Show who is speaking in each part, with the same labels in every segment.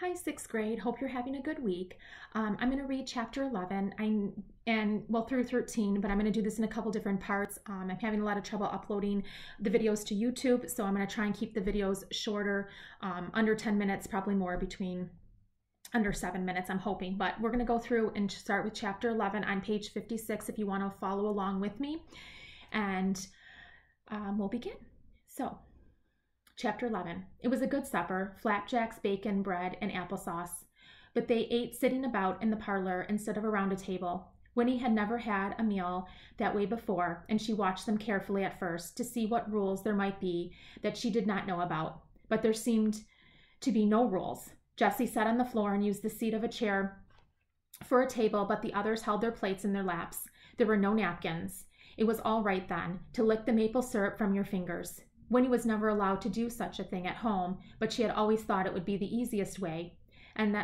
Speaker 1: Hi, sixth grade. Hope you're having a good week. I'm going to read chapter 11 through 13, but I'm going to do this in a couple different parts. I'm having a lot of trouble uploading the videos to YouTube, so I'm going to try and keep the videos shorter, under 10 minutes, probably more between under 7 minutes, I'm hoping. But we're going to go through and start with chapter 11 on page 56 if you want to follow along with me, and we'll begin. So, Chapter 11. It was a good supper, flapjacks, bacon, bread, and applesauce. But they ate sitting about in the parlor instead of around a table. Winnie had never had a meal that way before, and she watched them carefully at first to see what rules there might be that she did not know about. But there seemed to be no rules. Jessie sat on the floor and used the seat of a chair for a table, but the others held their plates in their laps. There were no napkins. It was all right then, to lick the maple syrup from your fingers. Winnie was never allowed to do such a thing at home, but she had always thought it would be the easiest way, and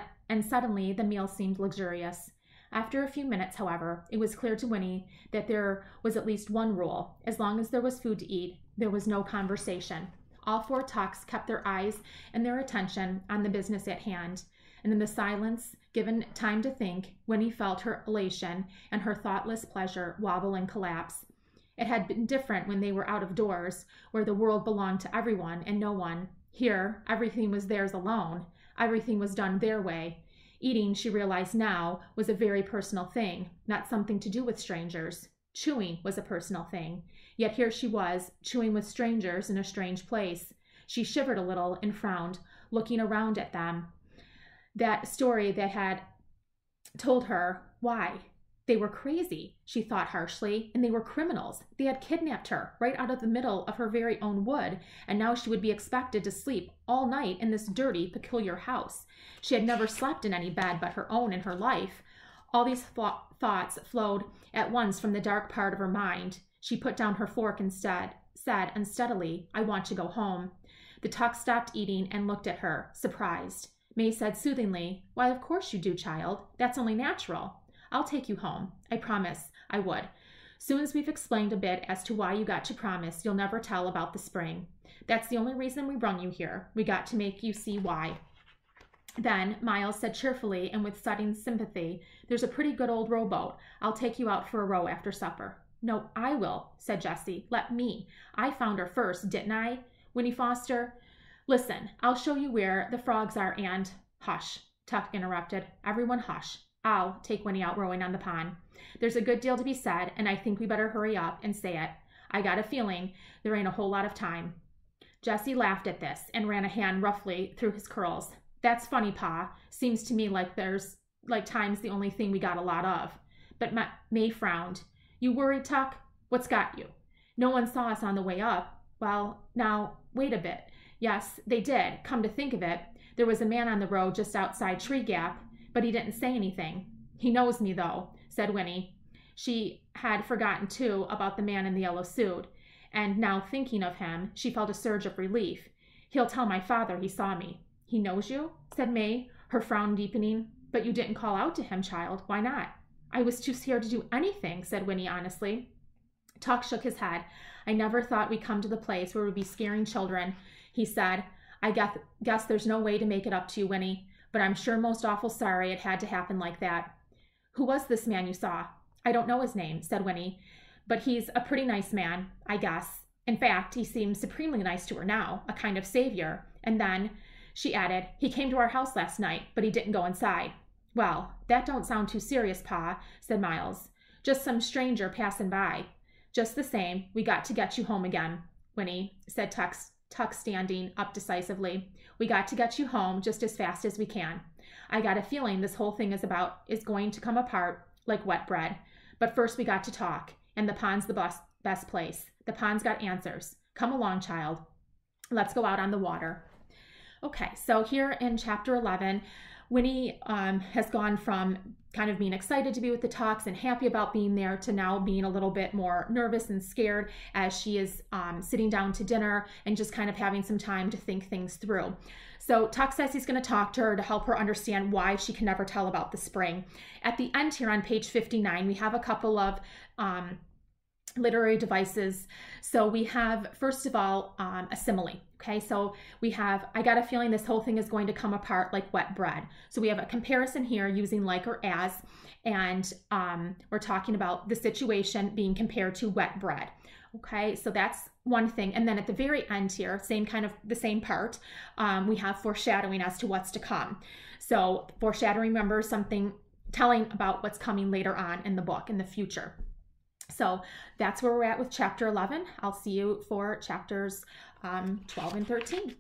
Speaker 1: suddenly the meal seemed luxurious. After a few minutes, however, it was clear to Winnie that there was at least one rule. As long as there was food to eat, there was no conversation. All four Tucks kept their eyes and their attention on the business at hand, and in the silence, given time to think, Winnie felt her elation and her thoughtless pleasure wobble and collapse. It had been different when they were out of doors, where the world belonged to everyone and no one. Here, everything was theirs alone. Everything was done their way. Eating, she realized now, was a very personal thing, not something to do with strangers. Chewing was a personal thing. Yet here she was, chewing with strangers in a strange place. She shivered a little and frowned, looking around at them. That story they had told her, why? They were crazy, she thought harshly, and they were criminals. They had kidnapped her right out of the middle of her very own wood, and now she would be expected to sleep all night in this dirty, peculiar house. She had never slept in any bed but her own in her life. All these thoughts flowed at once from the dark part of her mind. She put down her fork instead, said unsteadily, "I want to go home." The Tuck stopped eating and looked at her, surprised. May said soothingly, "Why, of course you do, child. That's only natural. I'll take you home. I promise I would. Soon as we've explained a bit as to why you got to promise you'll never tell about the spring. That's the only reason we brung you here. We got to make you see why." Then Miles said cheerfully and with sudden sympathy, "There's a pretty good old rowboat. I'll take you out for a row after supper." "No, I will," said Jessie. "Let me. I found her first, didn't I, Winnie Foster? Listen, I'll show you where the frogs are and—" "Hush," Tuck interrupted. "Everyone hush. I'll take Winnie out rowing on the pond. There's a good deal to be said, and I think we better hurry up and say it. I got a feeling there ain't a whole lot of time." Jessie laughed at this and ran a hand roughly through his curls. "That's funny, Pa. Seems to me like time's the only thing we got a lot of." But May frowned. "You worried, Tuck? What's got you? No one saw us on the way up." "Well, now, wait a bit. Yes, they did. Come to think of it, there was a man on the road just outside Tree Gap, but he didn't say anything." "He knows me, though," said Winnie. She had forgotten, too, about the man in the yellow suit, and now thinking of him, she felt a surge of relief. "He'll tell my father he saw me." "He knows you?" said May, her frown deepening. "But you didn't call out to him, child. Why not?" "I was too scared to do anything," said Winnie honestly. Tuck shook his head. "I never thought we'd come to the place where we'd be scaring children," he said. "I guess there's no way to make it up to you, Winnie. But I'm sure most awful sorry it had to happen like that." "Who was this man you saw?" "I don't know his name," said Winnie, "but he's a pretty nice man, I guess. In fact, he seems supremely nice to her now, a kind of savior. And then," she added, "he came to our house last night, but he didn't go inside." "Well, that don't sound too serious, Pa," said Miles. "Just some stranger passing by." "Just the same, we got to get you home again, Winnie," said Tuck standing up decisively. "We got to get you home just as fast as we can. I got a feeling this whole thing is going to come apart like wet bread. But first we got to talk, and the pond's the best place. The pond's got answers. Come along, child. Let's go out on the water." Okay, so here in chapter 11, Winnie has gone from kind of being excited to be with the Tucks and happy about being there to now being a little bit more nervous and scared as she is sitting down to dinner and just kind of having some time to think things through. So Tuck says he's going to talk to her to help her understand why she can never tell about the spring. At the end here on page 59, we have a couple of literary devices. So we have, first of all, a simile. Okay, so we have, I got a feeling this whole thing is going to come apart like wet bread. So we have a comparison here using like or as, and we're talking about the situation being compared to wet bread. Okay, so that's one thing. And then at the very end here, same kind of the same part, we have foreshadowing as to what's to come. So foreshadowing, remember, something telling about what's coming later on in the book in the future. So that's where we're at with chapter 11. I'll see you for chapters 12 and 13.